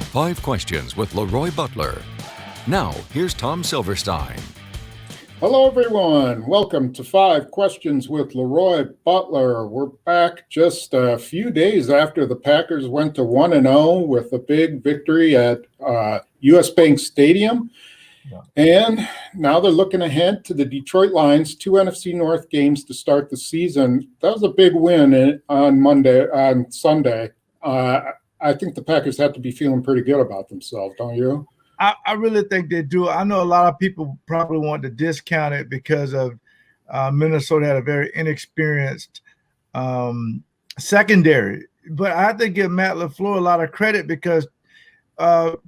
5 Questions with LeRoy Butler. Now, here's Tom Silverstein. Hello, everyone. Welcome to 5 Questions with LeRoy Butler. We're back just a few days after the Packers went to 1-0 with a big victory at US Bank Stadium. Yeah. And now they're looking ahead to the Detroit Lions, 2 NFC North games to start the season. That was a big win on Sunday. I think the Packers have to be feeling pretty good about themselves, don't you? I really think they do. I know a lot of people probably want to discount it because of Minnesota had a very inexperienced secondary. But I have to give Matt LaFleur a lot of credit because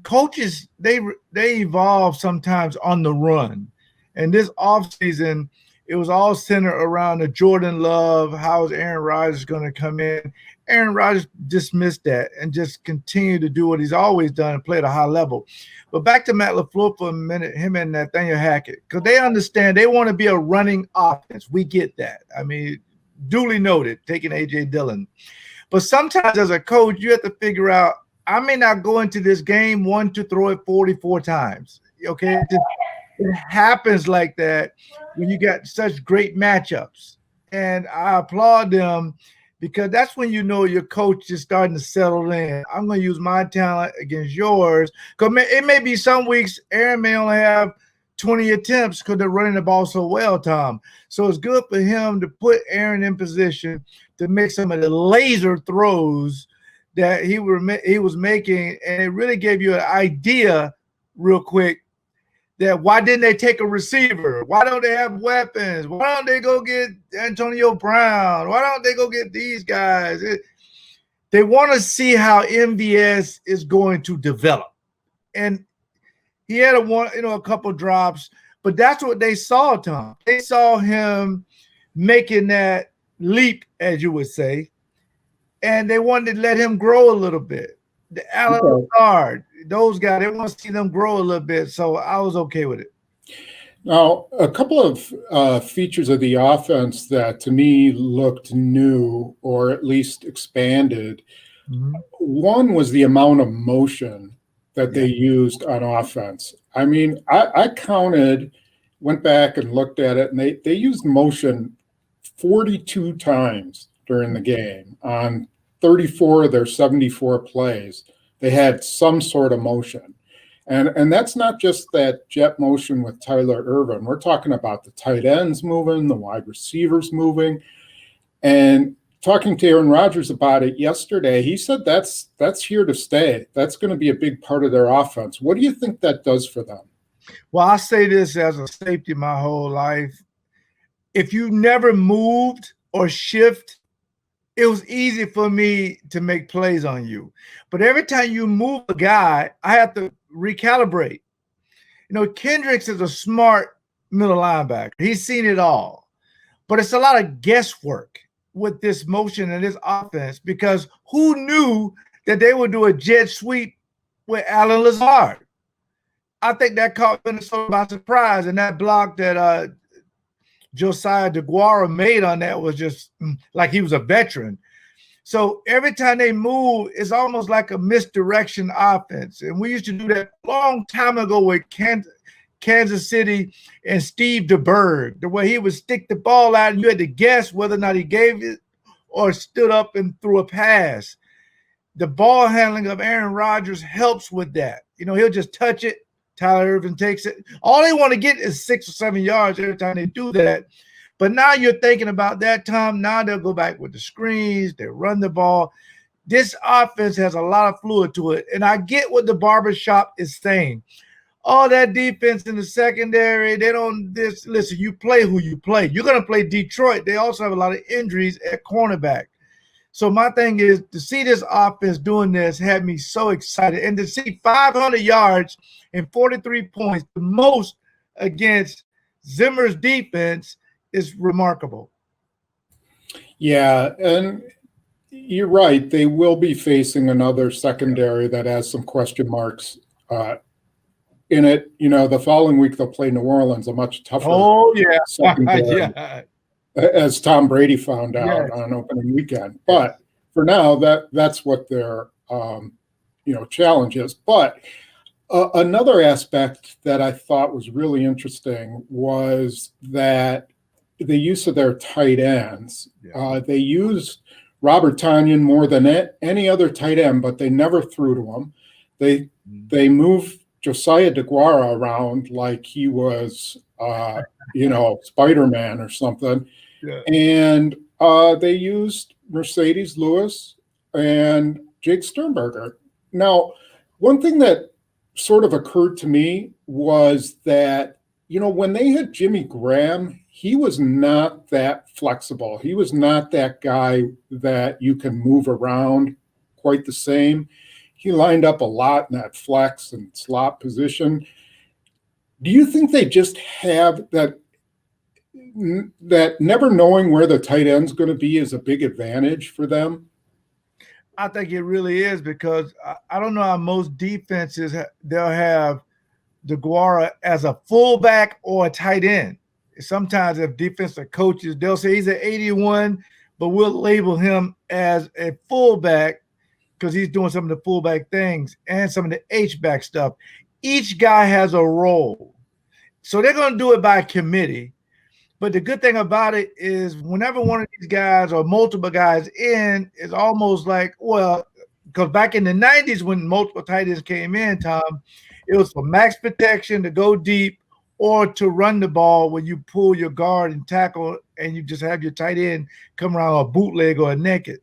coaches, they evolve sometimes on the run. And this offseason, it was all centered around the Jordan Love, how is Aaron Rodgers going to come in? Aaron Rodgers dismissed that and just continued to do what he's always done and play at a high level. But back to Matt LaFleur for a minute, him and Nathaniel Hackett, because they understand they want to be a running offense. We get that. I mean, duly noted, taking A.J. Dillon. But sometimes as a coach, you have to figure out, I may not go into this game one to throw it 44 times. Okay? It happens like that when you got such great matchups. And I applaud them because that's when you know your coach is starting to settle in. I'm going to use my talent against yours. Because it may be some weeks Aaron may only have 20 attempts because they're running the ball so well, Tom. So it's good for him to put Aaron in position to make some of the laser throws that he was making. And it really gave you an idea real quick that why didn't they take a receiver? Why don't they have weapons? Why don't they go get Antonio Brown? Why don't they go get these guys? They want to see how MVS is going to develop. And he had a couple drops, but that's what they saw, Tom. They saw him making that leap, as you would say, and they wanted to let him grow a little bit. The Allen Lazard, those guys, they want to see them grow a little bit, so I was okay with it. Now, a couple of features of the offense that to me looked new or at least expanded. Mm-hmm. One was the amount of motion that they used on offense. I mean, I counted, went back and looked at it, and they used motion 42 times during the game. On 34 of their 74 plays, they had some sort of motion. And that's not just that jet motion with Tyler Ervin. We're talking about the tight ends moving, the wide receivers moving. And talking to Aaron Rodgers about it yesterday, he said that's here to stay. That's going to be a big part of their offense. What do you think that does for them? Well, I say this as a safety my whole life. If you never moved or shift, it was easy for me to make plays on you. But every time you move a guy, I have to recalibrate. You know, Kendricks is a smart middle linebacker. He's seen it all. But it's a lot of guesswork with this motion and this offense because who knew that they would do a jet sweep with Allen Lazard? I think that caught Minnesota by surprise, and that block that Josiah DeGuara made on that was just like he was a veteran. So every time they move, it's almost like a misdirection offense. And we used to do that a long time ago with Kansas City and Steve DeBerg, the way he would stick the ball out and you had to guess whether or not he gave it or stood up and threw a pass. The ball handling of Aaron Rodgers helps with that. You know, he'll just touch it. Tyler Ervin takes it. All they want to get is 6 or 7 yards every time they do that. But now you're thinking about that, Tom. Now they'll go back with the screens. They run the ball. This offense has a lot of fluid to it. And I get what the barbershop is saying. All that defense in the secondary, they don't – listen, you play who you play. You're going to play Detroit. They also have a lot of injuries at cornerback. So my thing is to see this offense doing this had me so excited. And to see 500 yards and 43 points, the most against Zimmer's defense, is remarkable. Yeah, and you're right. They will be facing another secondary that has some question marks in it. You know, the following week they'll play New Orleans, a much tougher secondary. Yeah. As Tom Brady found out on opening weekend. But for now, that's what they're challenges. But another aspect that I thought was really interesting was that the use of their tight ends. They used Robert Tonyan more than any other tight end, but they never threw to him. They moved Josiah DeGuara around like he was, Spider-Man or something. Yeah. And they used Mercedes Lewis and Jake Sternberger. Now, one thing that sort of occurred to me was that, when they had Jimmy Graham, he was not that flexible. He was not that guy that you can move around quite the same. He lined up a lot in that flex and slot position. Do you think they just have that never knowing where the tight end's going to be is a big advantage for them? I think it really is, because I don't know how most defenses, they'll have DeGuara as a fullback or a tight end. Sometimes if defensive coaches, they'll say he's an 81, but we'll label him as a fullback because he's doing some of the fullback things and some of the H-back stuff. Each guy has a role. So they're going to do it by committee. But the good thing about it is whenever one of these guys or multiple guys in, it's almost like, well, because back in the 90s when multiple tight ends came in, Tom, it was for max protection to go deep or to run the ball when you pull your guard and tackle and you just have your tight end come around a bootleg or a naked.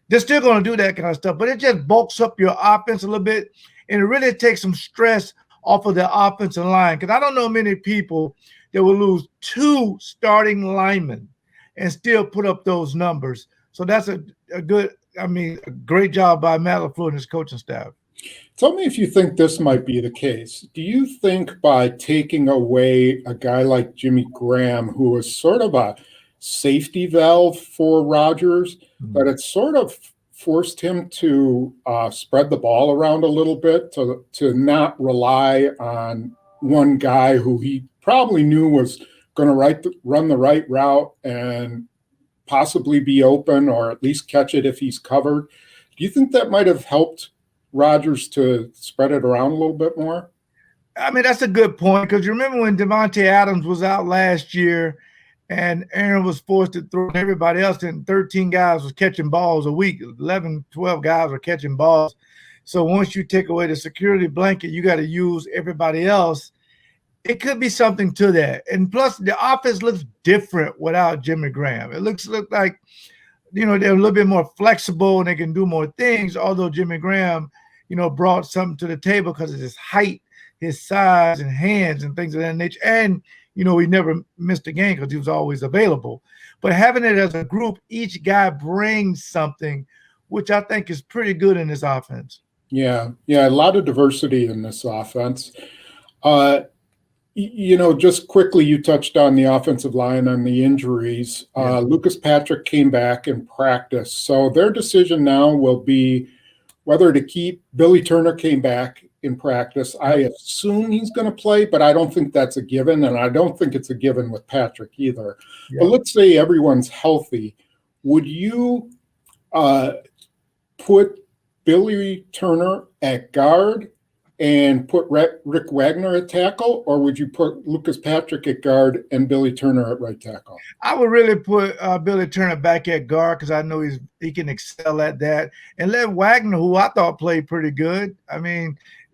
They're still going to do that kind of stuff, but it just bulks up your offense a little bit, and it really takes some stress off of the offensive line, because I don't know many people that will lose 2 starting linemen and still put up those numbers. So that's a great job by Matt LaFleur and his coaching staff. Tell me if you think this might be the case. Do you think by taking away a guy like Jimmy Graham, who was sort of a safety valve for Rodgers, that it sort of forced him to spread the ball around a little bit, to not rely on one guy who he probably knew was going to run the right route and possibly be open or at least catch it if he's covered? Do you think that might have helped Rodgers to spread it around a little bit more? I mean, that's a good point, because you remember when Devontae Adams was out last year and Aaron was forced to throw everybody else, and 13 guys was catching balls a week. 11, 12 guys were catching balls. So once you take away the security blanket, you got to use everybody else. It could be something to that. And plus, the offense looks different without Jimmy Graham. It looks like, they're a little bit more flexible and they can do more things, although Jimmy Graham, brought something to the table because of his height, his size and hands and things of that nature. And, he never missed a game because he was always available. But having it as a group, each guy brings something, which I think is pretty good in this offense. Yeah, a lot of diversity in this offense. Just quickly, you touched on the offensive line and the injuries. Lucas Patrick came back in practice. So their decision now will be whether to keep. Billy Turner came back in practice. I assume he's going to play, but I don't think that's a given, and I don't think it's a given with Patrick either. Yeah. But let's say everyone's healthy. Would you put Billy Turner at guard and put Rick Wagner at tackle, or would you put Lucas Patrick at guard and Billy Turner at right tackle? I would really put Billy Turner back at guard, because I know he can excel at that, and let Wagner, who I thought played pretty good,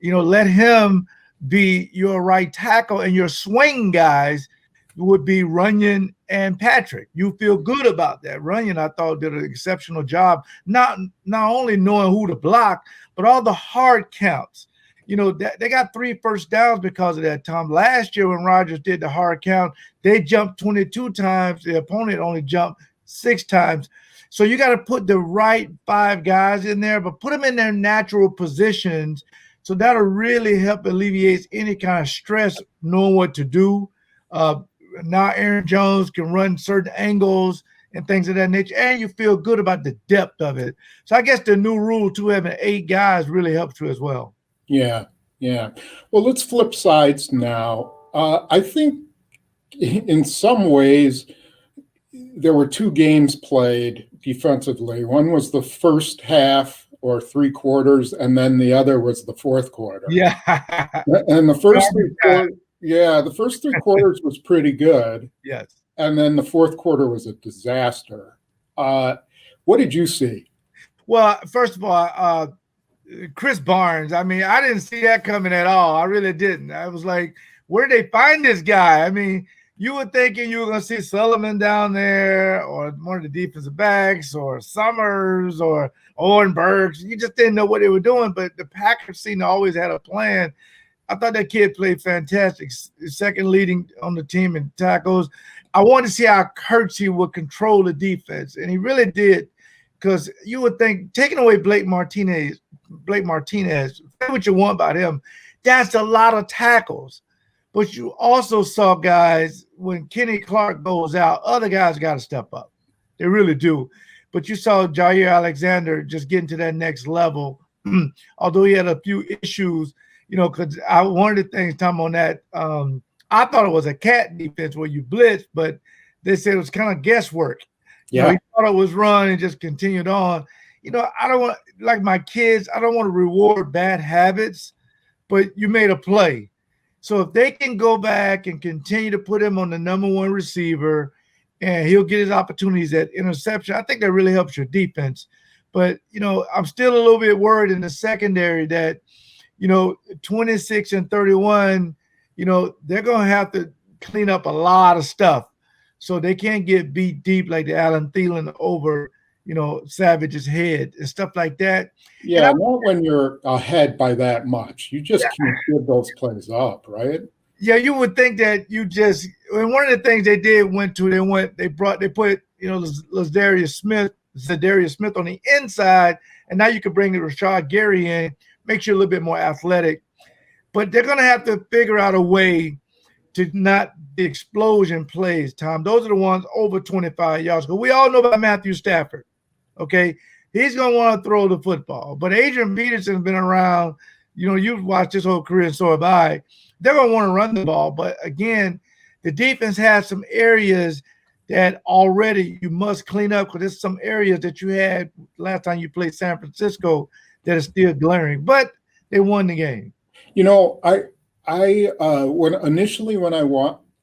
let him be your right tackle, and your swing guys would be Runyon and Patrick. You feel good about that. Runyon, I thought, did an exceptional job, not only knowing who to block, but all the hard counts. They got 3 first downs because of that, Tom. Last year when Rodgers did the hard count, they jumped 22 times. The opponent only jumped 6 times. So you got to put the right 5 guys in there, but put them in their natural positions. So that'll really help alleviate any kind of stress, knowing what to do. Now Aaron Jones can run certain angles and things of that nature, and you feel good about the depth of it. So I guess the new rule, too, having 8 guys really helps you as well. Yeah. Well, let's flip sides now. I think in some ways there were 2 games played defensively. One was the first half or 3 quarters, and then the other was the fourth quarter. Yeah. And the first 3 quarters, the first 3 quarters was pretty good. Yes. And then the fourth quarter was a disaster. What did you see? Well, first of all, Chris Barnes, I mean, I didn't see that coming at all. I really didn't. I was like, where did they find this guy? I mean, you were thinking you were going to see Sullivan down there or one of the defensive backs or Summers or Owen Burks. You just didn't know what they were doing, but the Packers seemed to always had a plan. I thought that kid played fantastic, second leading on the team in tackles. I wanted to see how Kirksey would control the defense, and he really did, because you would think taking away Blake Martinez, say what you want about him, that's a lot of tackles. But you also saw guys, when Kenny Clark goes out, other guys got to step up. They really do. But you saw Jair Alexander just getting to that next level, although he had a few issues, because one of the things, Tom, on that, I thought it was a cat defense where you blitz, but they said it was kind of guesswork. Yeah. He thought it was run and just continued on. I don't want, like my kids, I don't want to reward bad habits, but you made a play. So if they can go back and continue to put him on the number one receiver and he'll get his opportunities at interception, I think that really helps your defense. But, I'm still a little bit worried in the secondary that, 26 and 31, they're going to have to clean up a lot of stuff. So they can't get beat deep like the Allen Thielen over, Savage's head and stuff like that. Yeah, not when you're ahead by that much. You just can't give those plays up, right? Yeah, you would think that you just. And one of the things they did they put Zadarius Smith on the inside, and now you can bring the Rashad Gary in, makes you a little bit more athletic. But they're going to have to figure out a way to not the explosion plays, Tom. Those are the ones over 25 yards. Because we all know about Matthew Stafford. Okay, he's going to want to throw the football. But Adrian Peterson's been around. You've watched his whole career, and so have I. They're going to want to run the ball. But, again, the defense has some areas that already you must clean up, because there's some areas that you had last time you played San Francisco that are still glaring. But they won the game. When I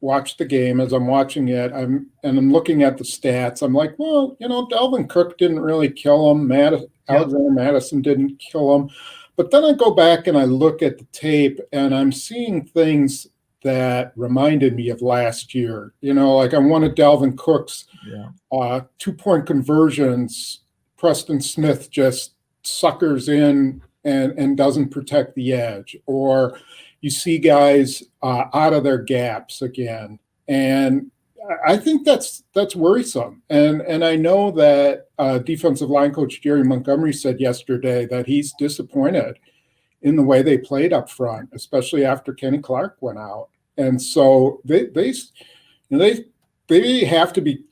watched the game, as I'm watching it, I'm looking at the stats. I'm like, well, Dalvin Cook didn't really kill him. Alexander Madison didn't kill him. But then I go back and I look at the tape, and I'm seeing things that reminded me of last year. Like on one of Dalvin Cook's 2-point conversions, Preston Smith just suckers in and doesn't protect the edge, or you see guys out of their gaps again. And I think that's worrisome. And I know that defensive line coach Jerry Montgomery said yesterday that he's disappointed in the way they played up front, especially after Kenny Clark went out. And so they have to be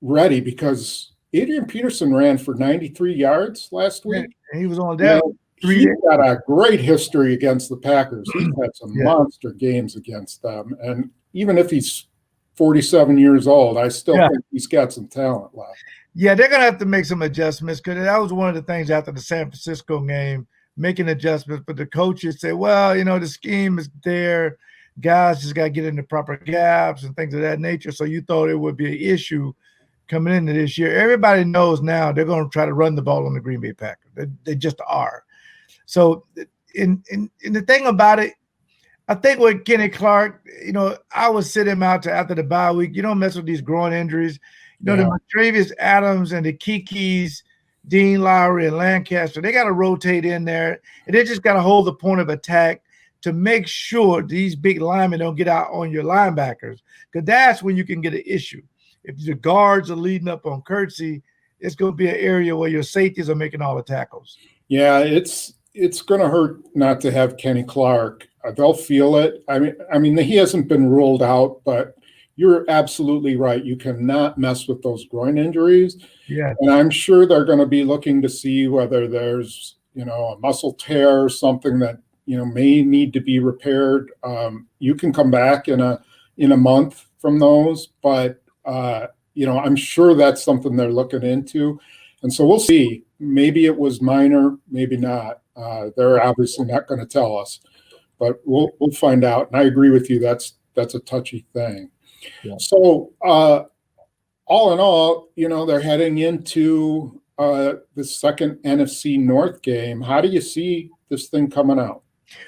ready, because Adrian Peterson ran for 93 yards last week. And he was on down. He's got a great history against the Packers. He's had some monster games against them. And even if he's 47 years old, I still think he's got some talent left. Yeah, they're going to have to make some adjustments, because that was one of the things after the San Francisco game, making adjustments. But the coaches say, well, the scheme is there. Guys just got to get in the proper gaps and things of that nature. So you thought it would be an issue coming into this year. Everybody knows now they're going to try to run the ball on the Green Bay Packers. They just are. So in the thing about it, I think with Kenny Clark, I would sit him out to after the bye week. You don't mess with these groin injuries. The Montravius Adams and the Kikis, Dean Lowry and Lancaster, they got to rotate in there. And they just got to hold the point of attack to make sure these big linemen don't get out on your linebackers, because that's when you can get an issue. If the guards are leading up on Kirksey, it's going to be an area where your safeties are making all the tackles. Yeah, it's going to hurt not to have Kenny Clark. They'll feel it. I mean, he hasn't been ruled out, but you're absolutely right. You cannot mess with those groin injuries. Yeah. And I'm sure they're going to be looking to see whether there's, a muscle tear or something that, may need to be repaired. You can come back in a month from those, but, I'm sure that's something they're looking into. And so we'll see. maybe it was minor, maybe not. They're obviously not going to tell us, but we'll find out. And I agree with you. That's a touchy thing. Yeah. So all in all, they're heading into the second NFC North game. How do you see this thing coming out?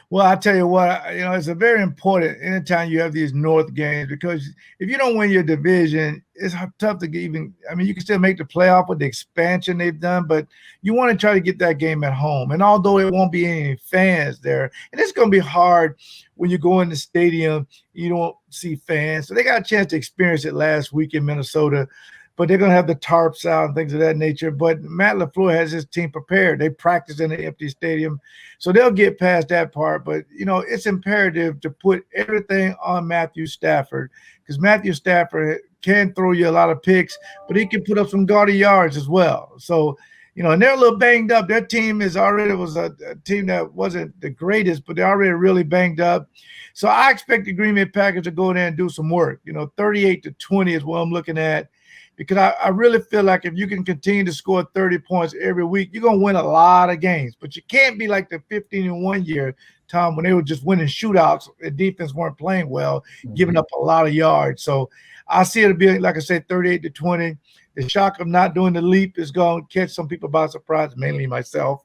Well, I tell you what, it's a very important anytime you have these North games, because if you don't win your division, it's tough to even. I mean, you can still make the playoff with the expansion they've done, but you want to try to get that game at home. And although it won't be any fans there, and it's going to be hard when you go in the stadium, you don't see fans. So they got a chance to experience it last week in Minnesota. But they're going to have the tarps out and things of that nature. But Matt LaFleur has his team prepared. They practice in an empty stadium. So they'll get past that part. But, it's imperative to put everything on Matthew Stafford, because Matthew Stafford can throw you a lot of picks, but he can put up some gaudy yards as well. So, and they're a little banged up. Their team was a team that wasn't the greatest, but they're already really banged up. So I expect the Green Bay Packers to go there and do some work. 38-20 is what I'm looking at. Because I really feel like if you can continue to score 30 points every week, you're going to win a lot of games. But you can't be like the 15-1 year, Tom, when they were just winning shootouts. The defense weren't playing well, giving up a lot of yards. So I see it being, like I said, 38-20. The shock of not doing the leap is going to catch some people by surprise, mainly myself.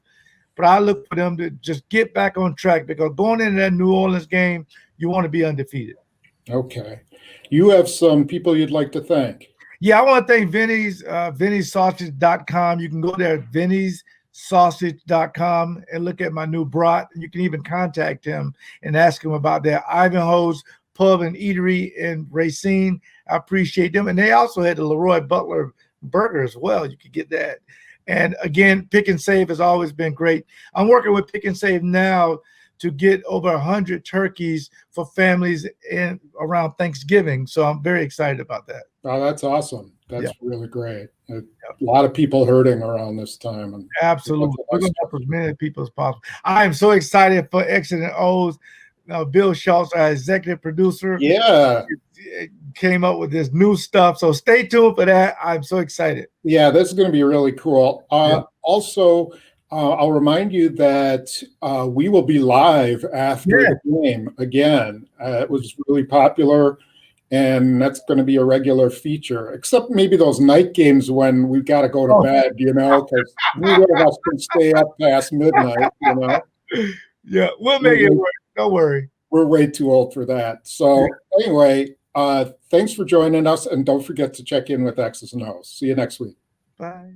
But I look for them to just get back on track, because going into that New Orleans game, you want to be undefeated. Okay. You have some people you'd like to thank. Yeah, I want to thank Vinny's, VinnySausage.com. You can go there at VinnySausage.com and look at my new brat. You can even contact him and ask him about their Ivanhoe's Pub and Eatery in Racine. I appreciate them. And they also had the LeRoy Butler burger as well. You could get that. And again, Pick and Save has always been great. I'm working with Pick and Save now to get over 100 turkeys for families around Thanksgiving. So I'm very excited about that. Oh, that's awesome. That's really great. A lot of people hurting around this time. And absolutely. We're going to help as many people as possible. I am so excited for X and O's. Bill Schultz, our executive producer, came up with this new stuff. So stay tuned for that. I'm so excited. Yeah, this is going to be really cool. Also, I'll remind you that we will be live after the game again. It was really popular, and that's going to be a regular feature, except maybe those night games when we got to go to bed, because neither of us can stay up past midnight, Yeah, we'll make it work. Don't worry. We're way too old for that. So anyway, thanks for joining us, and don't forget to check in with X's and O's. See you next week. Bye.